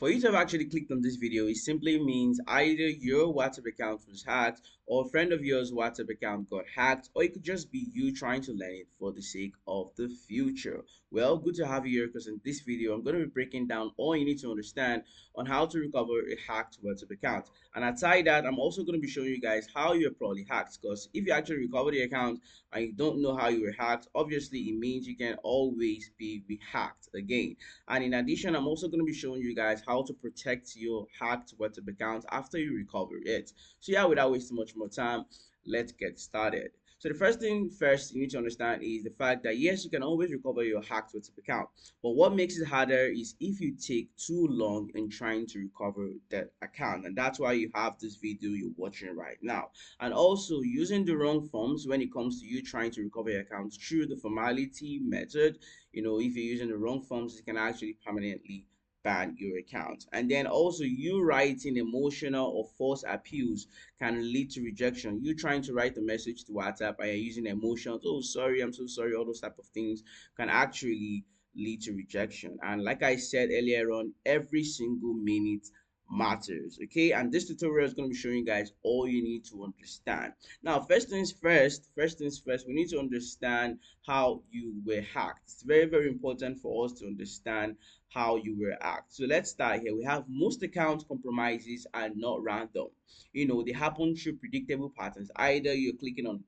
For you to have actually clicked on this video, it simply means either your WhatsApp account was hacked or a friend of yours WhatsApp account got hacked, or it could just be you trying to learn it for the sake of the future. Well, good to have you here, because in this video I'm going to be breaking down all you need to understand on how to recover a hacked WhatsApp account. And aside that, I'm also going to be showing you guys how you're probably hacked, because if you actually recover the account and you don't know how you were hacked, obviously it means you can always be hacked again. And in addition, I'm also going to be showing you guys how to protect your hacked WhatsApp account after you recover it. So yeah, without wasting much more time, let's get started. So the first thing first you need to understand is the fact that yes, you can always recover your hacked WhatsApp account, but what makes it harder is if you take too long in trying to recover that account, and that's why you have this video you're watching right now. And also using the wrong forms when it comes to you trying to recover your account through the formality method. If you're using the wrong forms, it can actually permanently ban your account. And then also you writing emotional or false appeals can lead to rejection. You trying to write a message to WhatsApp and you're using emotions, oh sorry, I'm so sorry, all those type of things can actually lead to rejection. And like I said earlier on, every single minute matters. Okay, and this tutorial is going to be showing you guys all you need to understand. Now, first things first, we need to understand how you were hacked. It's very, very important for us to understand how you were hacked. So let's start here. We have most account compromises are not random. They happen through predictable patterns. Either you're clicking on,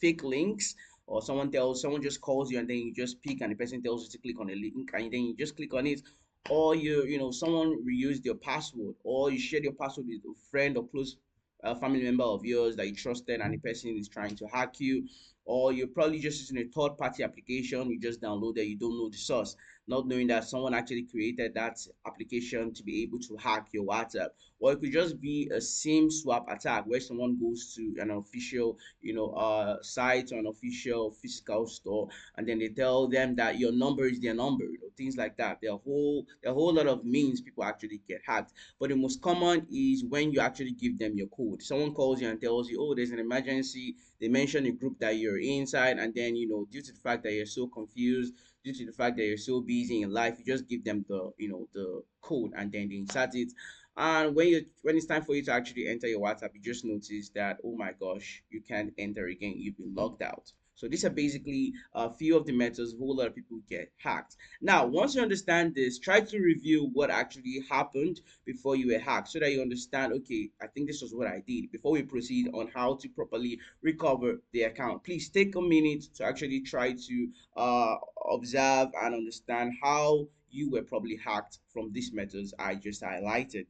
fake links, or someone just calls you and then you just pick and the person tells you to click on a link and then you just click on it, or someone reused your password, or you shared your password with a friend or close family member of yours that you trusted and the person is trying to hack you, or you're probably just using a third party application you just downloaded, you don't know the source, not knowing that someone actually created that application to be able to hack your WhatsApp. Or it could just be a SIM swap attack where someone goes to an official site or an official physical store, and then they tell them that your number is their number, things like that. There are a whole lot of means people actually get hacked, but the most common is when you actually give them your code. Someone calls you and tells you, oh, there's an emergency. They mention a group that you're inside, and then due to the fact that you're so confused, due to the fact that you're so busy in life, you just give them the code, and then they insert it. And when it's time for you to actually enter your WhatsApp, you just notice that, oh my gosh, you can't enter again, you've been logged out. So these are basically a few of the methods a whole lot of people get hacked. Now, once you understand this, try to review what actually happened before you were hacked, so that you understand, okay, I think this was what I did, before we proceed on how to properly recover the account. Please take a minute to actually try to observe and understand how you were probably hacked from these methods I just highlighted.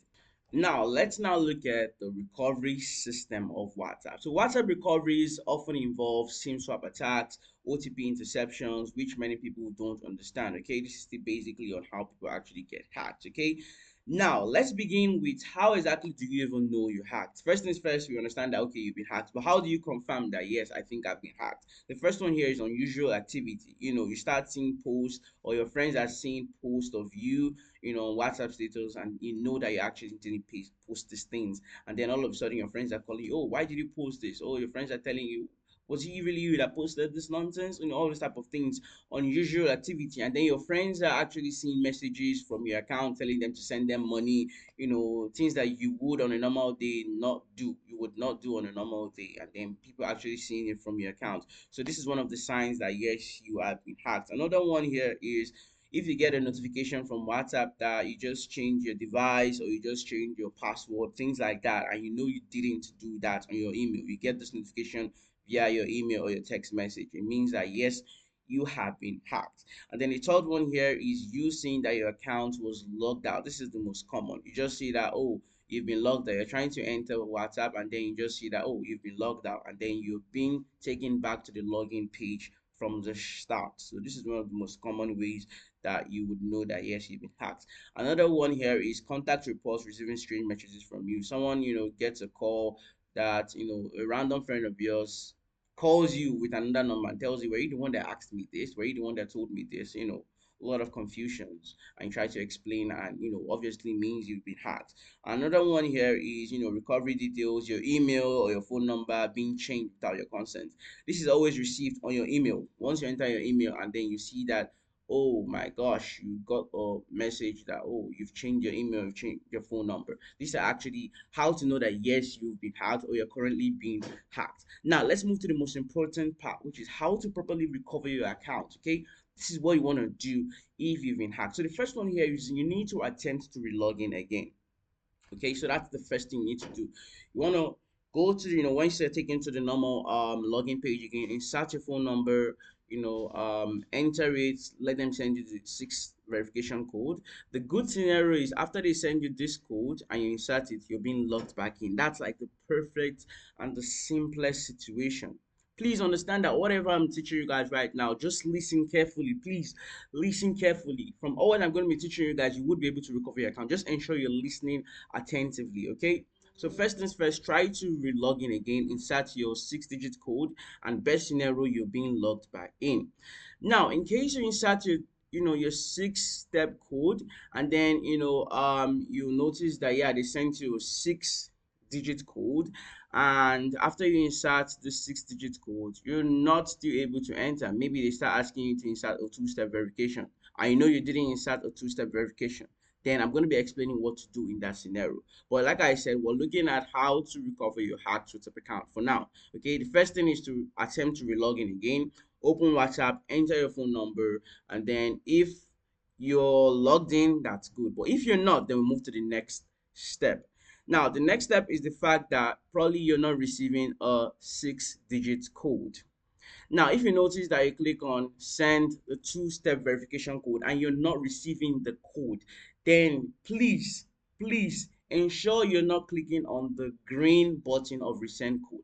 Now, let's now look at the recovery system of WhatsApp. So, WhatsApp recoveries often involve SIM swap attacks, OTP interceptions, which many people don't understand. Okay, this is basically on how people actually get hacked. Okay, now let's begin with how exactly do you even know you hacked? First things first, we understand that okay, you've been hacked, but how do you confirm that yes, I think I've been hacked? The first one here is unusual activity. You start seeing posts, or your friends are seeing posts of you on WhatsApp status, and you know that you actually didn't post these things, and then all of a sudden your friends are calling you, oh, why did you post this? Oh, your friends are telling you, was it really you that posted this nonsense? All this type of things, unusual activity, and then your friends are actually seeing messages from your account telling them to send them money, things that you would on a normal day not do, you would not do on a normal day, and then people actually seeing it from your account. So this is one of the signs that yes, you have been hacked. Another one here is if you get a notification from WhatsApp that you just change your device or you just change your password, things like that, and you know you didn't do that on your email, you get this notification via your email or your text message, it means that yes, you have been hacked. And then the third one here is you seeing that your account was logged out. This is the most common. You just see that, oh, you've been logged out. You're trying to enter WhatsApp, and then you just see that, oh, you've been logged out, and then you've been taken back to the login page from the start. So this is one of the most common ways that you would know that yes, you've been hacked. Another one here is contact reports receiving strange messages from you. Someone gets a call that a random friend of yours calls you with another number and tells you, were you the one that asked me this? Were you the one that told me this? A lot of confusions, and you try to explain, and obviously means you've been hacked. Another one here is recovery details, your email or your phone number being changed without your consent. This is always received on your email. Once you enter your email and then you see that, oh my gosh, you got a message that, oh, you've changed your email, you've changed your phone number. These are actually how to know that yes, you've been hacked or you're currently being hacked. Now let's move to the most important part, which is how to properly recover your account. Okay, this is what you want to do if you've been hacked. So the first one here is you need to attempt to relog in again. Okay, so that's the first thing you need to do. You want to go to, once you're taken to the normal login page again, insert your phone number, enter it, let them send you the six verification code. The good scenario is after they send you this code and you insert it, you're being logged back in. That's like the perfect and the simplest situation. Please understand that whatever I'm teaching you guys right now, just listen carefully. Please listen carefully. From all I'm going to be teaching you guys, you would be able to recover your account. Just ensure you're listening attentively. Okay, so first things first, try to re-log in again, insert your 6-digit code, and best scenario, you're being logged back in. Now in case you insert your 6-step code, and then you notice that, yeah, they sent you a 6-digit code, and after you insert the 6-digit code, you're not still able to enter. Maybe they start asking you to insert a two-step verification. I know you didn't insert a two-step verification. Then I'm going to be explaining what to do in that scenario. But like I said, we're looking at how to recover your hacked WhatsApp account for now. Okay, the first thing is to attempt to relog in again. Open WhatsApp, enter your phone number, and then if you're logged in, that's good. But if you're not, then we move to the next step. Now, the next step is the fact that probably you're not receiving a 6-digit code. Now, if you notice that you click on send the two-step verification code and you're not receiving the code, then please ensure you're not clicking on the green button of resend code.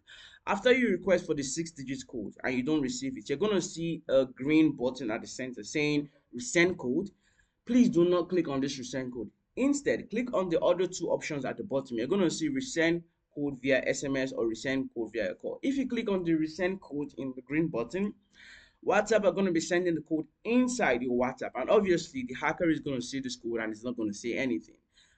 After you request for the 6-digit code and you don't receive it, you're going to see a green button at the center saying resend code. Please do not click on this resend code. Instead, click on the other two options at the bottom. You're going to see resend code via SMS or resend code via a call. If you click on the resend code in the green button, WhatsApp are going to be sending the code inside your WhatsApp, and obviously the hacker is going to see this code and it's not going to say anything.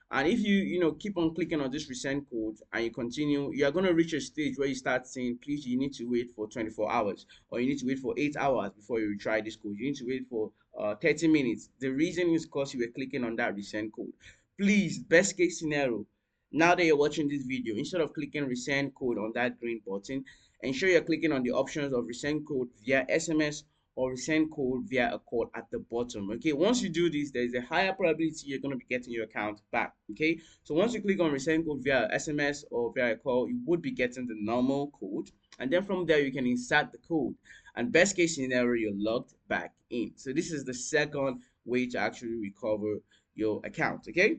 And if you keep on clicking on this resend code and you continue, you are going to reach a stage where you start saying, please, you need to wait for 24 hours, or you need to wait for 8 hours before you retry this code. You need to wait for 30 minutes. The reason is because you were clicking on that resend code. Please, best case scenario, now that you're watching this video, instead of clicking resend code on that green button, ensure you're clicking on the options of resend code via SMS or resend code via a call at the bottom. Okay, once you do this, there's a higher probability you're going to be getting your account back. Okay, so once you click on resend code via SMS or via a call, you would be getting the normal code, and then from there you can insert the code, and best case scenario, you're logged back in. So this is the second way to actually recover your account. Okay,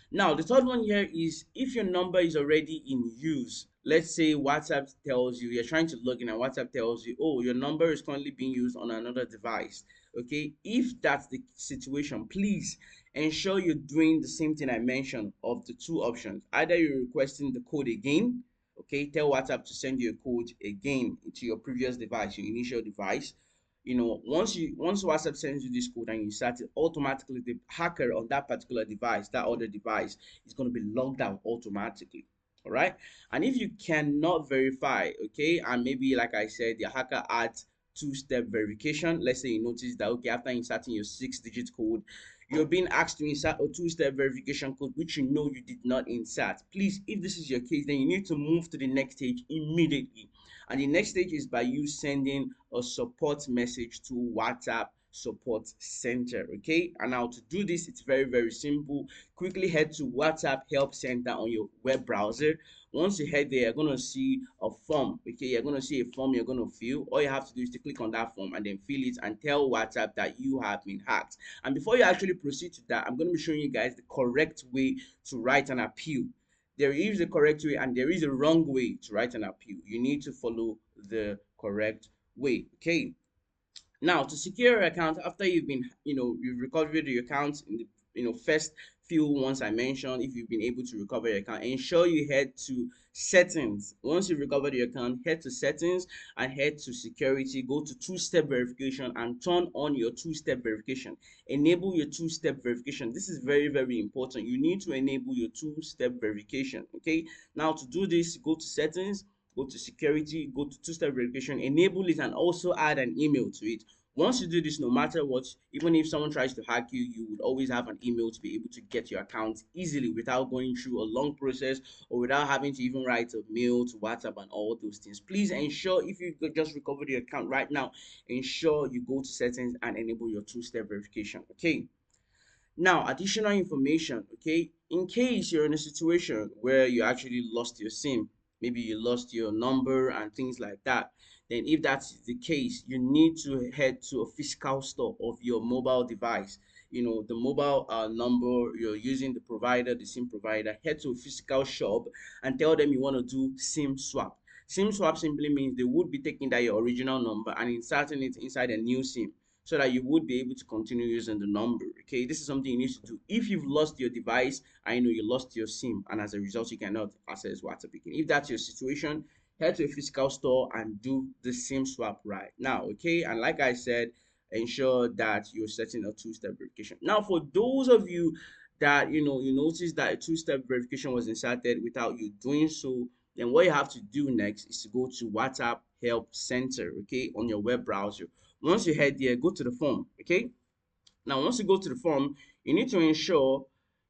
now, the third one here is if your number is already in use. Let's say WhatsApp tells you you're trying to log in and WhatsApp tells you, oh, your number is currently being used on another device. Okay, if that's the situation, please ensure you're doing the same thing I mentioned of the two options. Either you're requesting the code again, okay, tell WhatsApp to send you a code again to your previous device, your initial device. Once WhatsApp sends you this code and you start it, automatically the hacker on that particular device, that other device, is going to be logged out automatically. All right, and if you cannot verify, okay, and maybe like I said, the hacker adds two-step verification. Let's say you notice that, okay, after inserting your 6-digit code, you're being asked to insert a two-step verification code which you know you did not insert. Please, if this is your case, then you need to move to the next stage immediately. And the next stage is by you sending a support message to WhatsApp support center. Okay, and now to do this, it's very simple. Quickly head to WhatsApp help center on your web browser. Once you head there, you're going to see a form. Okay, you're going to see a form you're going to fill. All you have to do is to click on that form and then fill it and tell WhatsApp that you have been hacked. And before you actually proceed to that, I'm going to be showing you guys the correct way to write an appeal. There is a correct way and there is a wrong way to write an appeal. You need to follow the correct way. Okay, now to secure your account after you've recovered your account in the first few ones I mentioned. If you've been able to recover your account, ensure you head to settings. Once you've recovered your account, head to settings and head to security. Go to two-step verification and turn on your two-step verification. Enable your two-step verification. This is very important. You need to enable your two-step verification. Okay, now to do this, go to settings, go to security, go to two-step verification, enable it, and also add an email to it. Once you do this, no matter what, even if someone tries to hack you, you would always have an email to be able to get your account easily without going through a long process or without having to even write a mail to WhatsApp and all those things. Please ensure, if you could just recover the account right now, ensure you go to settings and enable your two-step verification. Okay. Now, additional information, okay? In case you're in a situation where you actually lost your SIM, maybe you lost your number and things like that, then if that's the case, you need to head to a physical store of your mobile device. You know, the mobile number you're using, the provider, the SIM provider, head to a physical shop and tell them you want to do SIM swap. SIM swap simply means they would be taking that your original number and inserting it inside a new SIM so that you would be able to continue using the number. Okay, this is something you need to do. If you've lost your device, I know you lost your SIM, and as a result, you cannot access WhatsApp again. If that's your situation, head to a physical store and do the SIM swap right now. Okay, and like I said, ensure that you're setting a two-step verification. Now, for those of you that you notice that a two-step verification was inserted without you doing so, then what you have to do next is to go to WhatsApp Help Center, okay, on your web browser. Once you head there, go to the form, okay? Now, once you go to the form, you need to ensure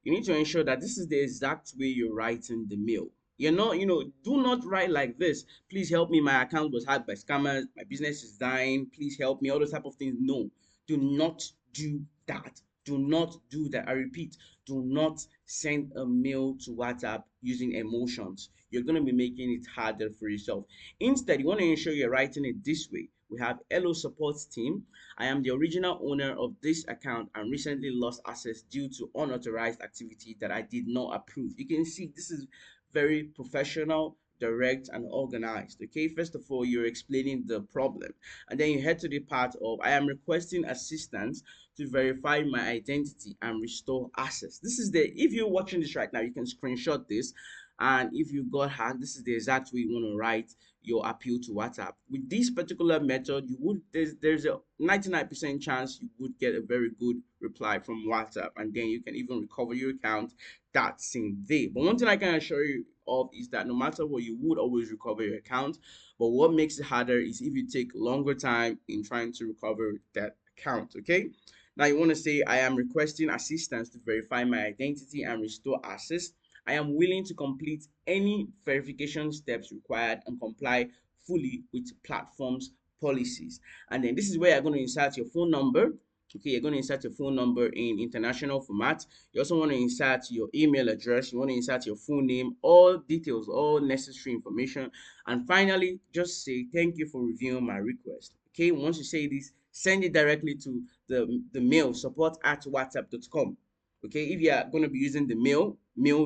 that this is the exact way you're writing the mail. You're not, do not write like this. Please help me. My account was hacked by scammers. My business is dying. Please help me. All those type of things. No, do not do that. Do not do that. I repeat, do not send a mail to WhatsApp using emotions. You're going to be making it harder for yourself. Instead, you want to ensure you're writing it this way. We have Hello Support Team. I am the original owner of this account and recently lost access due to unauthorized activity that I did not approve. You can see this is very professional, direct, and organized. Okay, first of all, you're explaining the problem, and then you head to the part of I am requesting assistance to verify my identity and restore access. This is the if you're watching this right now, you can screenshot this. And if you got hacked, this is the exact way you want to write your appeal to WhatsApp. With this particular method, you would there's a 99% chance you would get a very good reply from WhatsApp, and then you can even recover your account that same day. But one thing I can assure you of is that no matter what, you would always recover your account. But what makes it harder is if you take longer time in trying to recover that account. Okay. Now you want to say, I am requesting assistance to verify my identity and restore access. I am willing to complete any verification steps required and comply fully with platforms policies. And then this is where you're going to insert your phone number. Okay, you're going to insert your phone number in international format. You also want to insert your email address. You want to insert your full name, all details, all necessary information. And finally, just say thank you for reviewing my request. Okay, once you say this, send it directly to the mail support@whatsapp.com. Okay, if you are going to be using the mail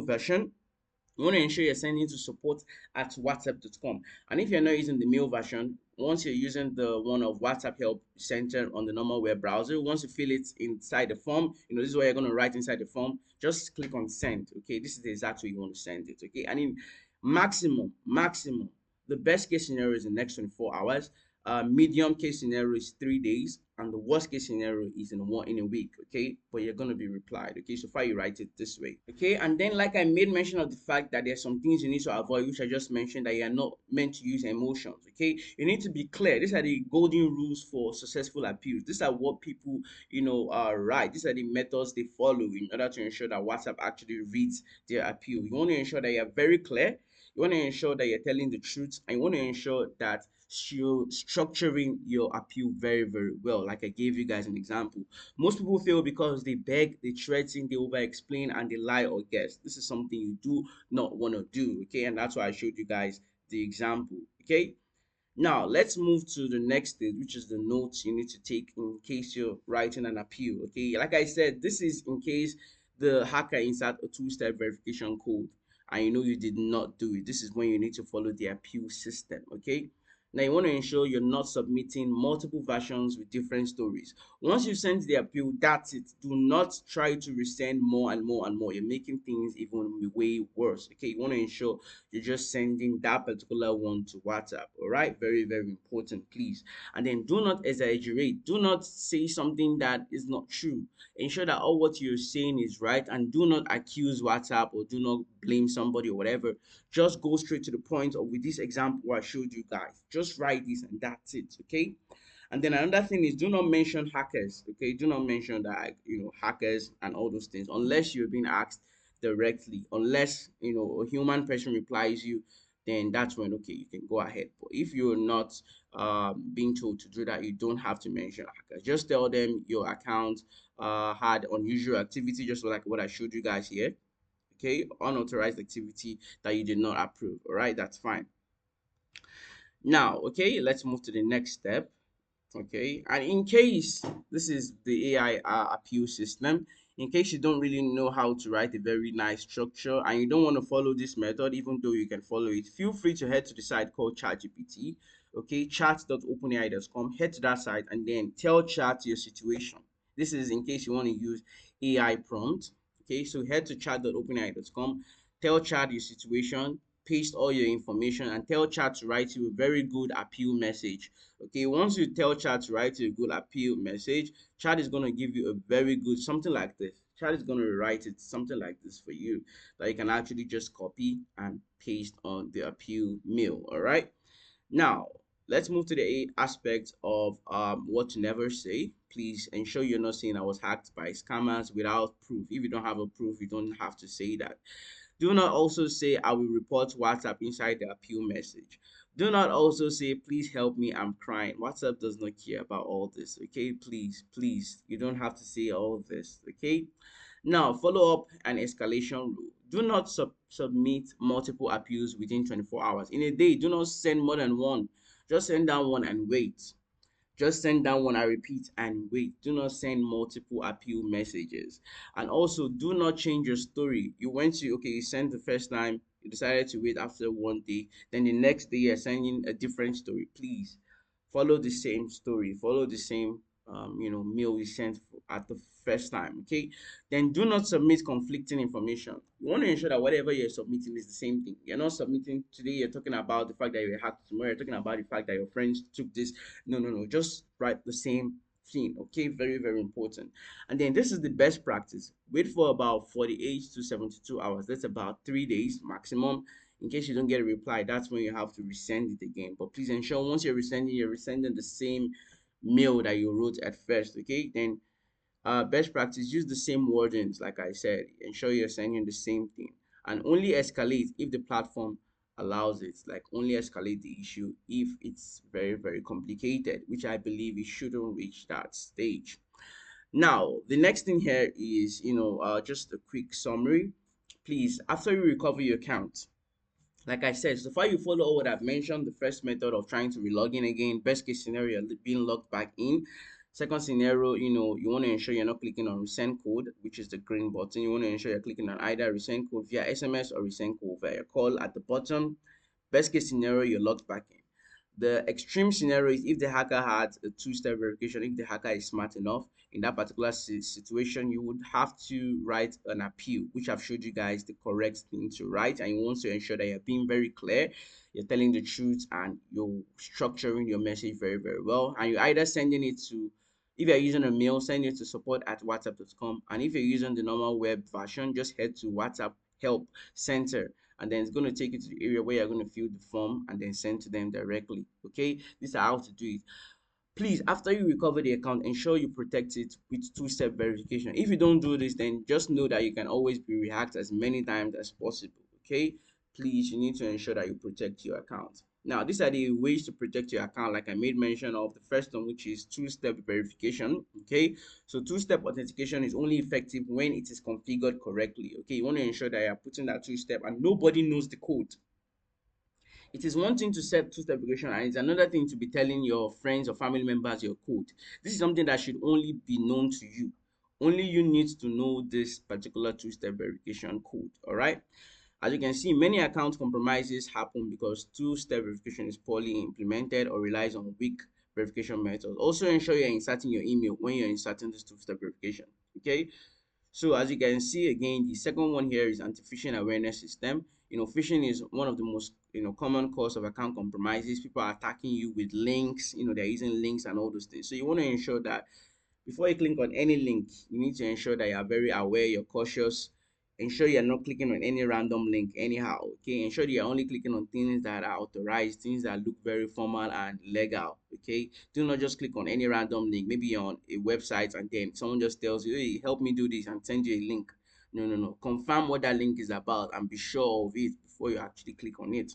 version, you want to ensure you're sending to support@whatsapp.com. And if you're not using the mail version, once you're using the one of WhatsApp Help Center on the normal web browser, once you fill it inside the form, this is what you're going to write inside the form. Just click on send. Okay, this is the exact way you want to send it. Okay, and in maximum, the best case scenario is the next 24 hours. Medium case scenario is 3 days, and the worst case scenario is in a week. Okay, but you're gonna be replied. Okay, so far you write it this way. Okay, and then like I made mention of the fact that there's some things you need to avoid, which I just mentioned, that you are not meant to use emotions. Okay, you need to be clear. These are the golden rules for successful appeals. These are what people are right. These are the methods they follow in order to ensure that WhatsApp actually reads their appeal. You want to ensure that you're very clear. You want to ensure that you're telling the truth, and you want to ensure that you're structuring your appeal very, very well. Like I gave you guys an example. Most people fail because they beg, they threaten, they over explain, and they lie or guess. This is something you do not want to do. Okay, and that's why I showed you guys the example. Okay, now let's move to the next stage, which is the notes you need to take in case you're writing an appeal. Okay, like I said, this is in case the hacker insert a two-step verification code and you did not do it. This is when you need to follow the appeal system. Okay, now you want to ensure you're not submitting multiple versions with different stories. Once you send the appeal, that's it. Do not try to resend more and more and more. You're making things even way worse. Okay, you want to ensure you're just sending that particular one to WhatsApp. All right, very, very important, please. And then do not exaggerate. Do not say something that is not true. Ensure that all what you're saying is right, and do not accuse WhatsApp or do not blame somebody or whatever. Just go straight to the point. Or with this example I showed you guys, just write this and that's it. Okay, And then another thing is, do not mention hackers. Okay, do not mention that, hackers and all those things, unless you're being asked directly. Unless a human person replies you, then that's when, okay, you can go ahead. But if you're not being told to do that, you don't have to mention hackers. Just tell them your account had unusual activity, just like what I showed you guys here. Okay, unauthorized activity that you did not approve. All right, that's fine. Now, okay, let's move to the next step. Okay, and in case this is the AI appeal system, in case you don't really know how to write a very nice structure and you don't want to follow this method, even though you can follow it, feel free to head to the site called ChatGPT. Okay, chat.openai.com. Head to that site and then tell chat your situation. This is in case you want to use AI prompt. Okay, so head to chat.openai.com, tell chat your situation, paste all your information, and tell chat to write you a very good appeal message. Okay, once you tell chat to write you a good appeal message, chat is going to give you a very good something like this. Chat is going to write it something like this for you that you can actually just copy and paste on the appeal mail. All right, now let's move to the aspect of what to never say. Please ensure you're not saying I was hacked by scammers without proof. If you don't have a proof, you don't have to say that. Do not also say I will report WhatsApp inside the appeal message. Do not also say please help me, I'm crying. WhatsApp does not care about all this. Okay, please, please, you don't have to say all this. Okay, now follow up and escalation rule. Do not submit multiple appeals within 24 hours in a day. Do not send more than one. Just send down one and wait. Just send down one, I repeat, and wait. Do not send multiple appeal messages. And also, do not change your story. You went to, okay, you sent the first time, you decided to wait after 1 day, then the next day you're sending a different story. Please follow the same story, follow the same mail you sent at the first time. Okay, then do not submit conflicting information. You want to ensure that whatever you're submitting is the same thing. You're not submitting today, you're talking about the fact that you were hacked, tomorrow you're talking about the fact that your friends took this. No, no, no, just write the same thing. Okay, very, very important. And then this is the best practice. Wait for about 48 to 72 hours. That's about 3 days maximum. In case you don't get a reply, that's when you have to resend it again. But please ensure once you're resending the same mail that you wrote at first. Okay, then best practice, use the same wordings. Like I said, ensure you're sending the same thing, and only escalate if the platform allows it. Like, only escalate the issue if it's very, very complicated, which I believe it shouldn't reach that stage. Now the next thing here is, just a quick summary. Please, after you recover your account, like I said, so far you follow all what I've mentioned. The first method of trying to relog in again, best case scenario, being logged back in. Second scenario, you want to ensure you're not clicking on resend code, which is the green button. You want to ensure you're clicking on either resend code via SMS or resend code via call at the bottom. Best case scenario, you're logged back in. The extreme scenario is if the hacker had a two-step verification. If the hacker is smart enough, in that particular situation, you would have to write an appeal, which I've showed you guys the correct thing to write. And you want to ensure that you're being very clear, you're telling the truth, and you're structuring your message very, very well. And you're either sending it to, if you're using a mail, send it to support@whatsapp.com. And if you're using the normal web version, just head to WhatsApp help center, and then it's going to take you to the area where you're going to fill the form and then send to them directly. Okay, this is how to do it. Please, after you recover the account, ensure you protect it with two-step verification. If you don't do this, then just know that you can always be rehacked as many times as possible. Okay, please, you need to ensure that you protect your account. Now, these are the ways to protect your account, like I made mention of. The first one, which is two-step verification. Okay, so two-step authentication is only effective when it is configured correctly. Okay, you want to ensure that you are putting that two-step and nobody knows the code. It is one thing to set two-step verification, and it's another thing to be telling your friends or family members your code. This is something that should only be known to you. Only you need to know this particular two-step verification code. All right. As you can see, many account compromises happen because two-step verification is poorly implemented or relies on weak verification methods. Also, ensure you're inserting your email when you're inserting this two-step verification. Okay. So as you can see, again, the second one here is anti-phishing awareness system. Phishing is one of the most common cause of account compromises. People are attacking you with links. They're using links and all those things. So you want to ensure that before you click on any link, you need to ensure that you are very aware, you're cautious, ensure you're not clicking on any random link anyhow. Okay, ensure that you're only clicking on things that are authorized, things that look very formal and legal. Okay, do not just click on any random link. Maybe you're on a website and then someone just tells you, hey, help me do this, and send you a link. No, no, no, confirm what that link is about and be sure of it before you actually click on it.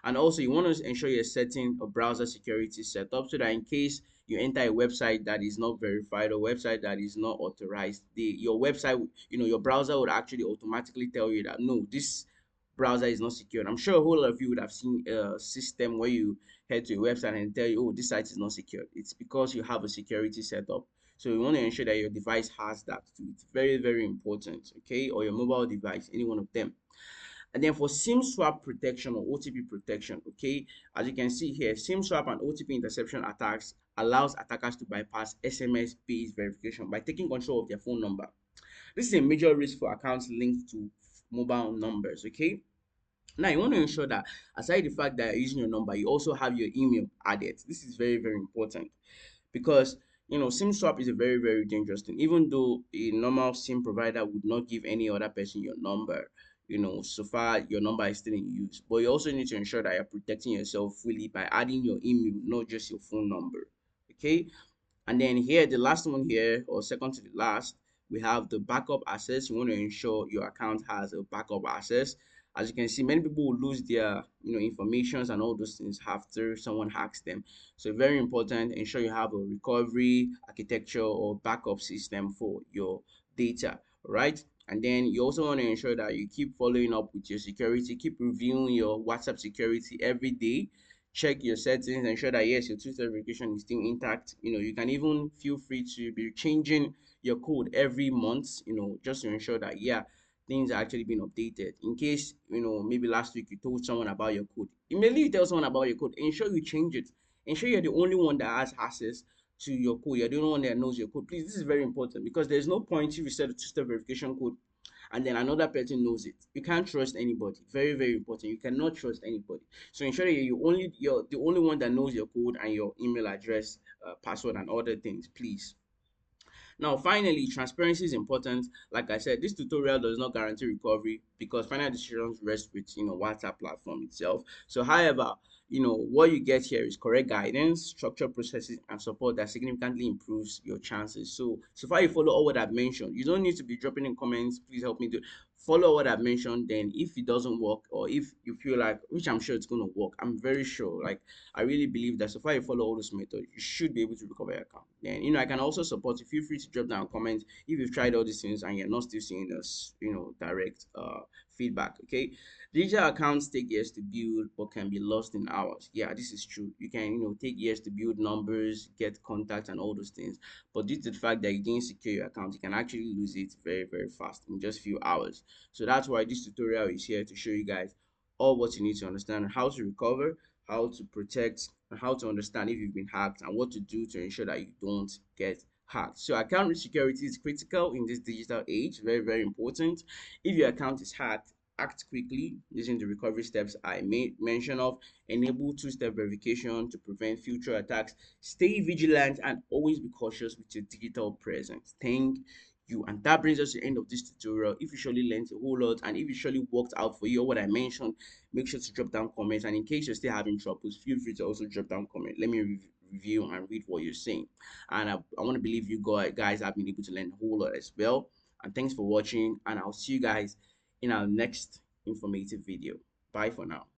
And also, you want to ensure you're setting a browser security setup so that in case you enter a website that is not verified or website that is not authorized, your website, your browser would actually automatically tell you that no, this browser is not secure. I'm sure a whole lot of you would have seen a system where you head to a website and tell you, oh, this site is not secure. It's because you have a security setup. So you want to ensure that your device has that too. It's very, very important, okay? Or your mobile device, any one of them. And then for SIM swap protection or OTP protection, okay, as you can see here, SIM swap and OTP interception attacks allows attackers to bypass SMS-based verification by taking control of their phone number. This is a major risk for accounts linked to mobile numbers, okay? Now you want to ensure that aside the fact that you're using your number, you also have your email added. This is very, very important because SIM swap is a very, very dangerous thing. Even though a normal SIM provider would not give any other person your number, so far your number is still in use. But you also need to ensure that you're protecting yourself fully by adding your email, not just your phone number. Okay. And then here, the last one here, or second to the last, we have the backup access. You want to ensure your account has a backup access. As you can see, many people will lose their informations and all those things after someone hacks them. So very important, ensure you have a recovery architecture or backup system for your data, right? And then you also want to ensure that you keep following up with your security, keep reviewing your WhatsApp security every day, check your settings, ensure that yes, your two-step verification is still intact. You can even feel free to be changing your code every month, just to ensure that yeah, things are actually being updated. In case maybe last week you told someone about your code, immediately you tell someone about your code, ensure you change it. Ensure you're the only one that has access to your code. You're the only one that knows your code. Please, this is very important because there's no point if you set a two-step verification code and then another person knows it. You can't trust anybody. Very, very important. You cannot trust anybody. So ensure that you're the only one that knows your code and your email address, password, and other things. Please. Now, finally, transparency is important. Like I said, this tutorial does not guarantee recovery because final decisions rest with WhatsApp platform itself. So, however, what you get here is correct guidance, structured processes, and support that significantly improves your chances. So far you follow all what I've mentioned. You don't need to be dropping in comments. Please help me do follow what I've mentioned. Then, if it doesn't work, or if you feel like, which I'm sure it's gonna work, I'm very sure. Like I really believe that so far you follow all those methods, you should be able to recover your account. Then I can also support you. Feel free to drop down comments if you've tried all these things and you're not still seeing us, direct feedback. Okay, digital accounts take years to build but can be lost in hours. Yeah, this is true. You can take years to build numbers, get contacts, and all those things. But due to the fact that you didn't secure your account, you can actually lose it very, very fast in just few hours. So that's why this tutorial is here to show you guys all what you need to understand how to recover, how to protect, and how to understand if you've been hacked and what to do to ensure that you don't get hacked. So account security is critical in this digital age, very, very important. If your account is hacked, act quickly using the recovery steps I made mention of. Enable two-step verification to prevent future attacks. Stay vigilant and always be cautious with your digital presence. Thank you. And that brings us to the end of this tutorial. If you surely learned a whole lot and if it surely worked out for you or what I mentioned, make sure to drop down comments. And in case you're still having troubles, feel free to also drop down comment. Let me review and read what you're saying. And I want to believe you guys have been able to learn a whole lot as well. And thanks for watching. And I'll see you guys in our next informative video. Bye for now.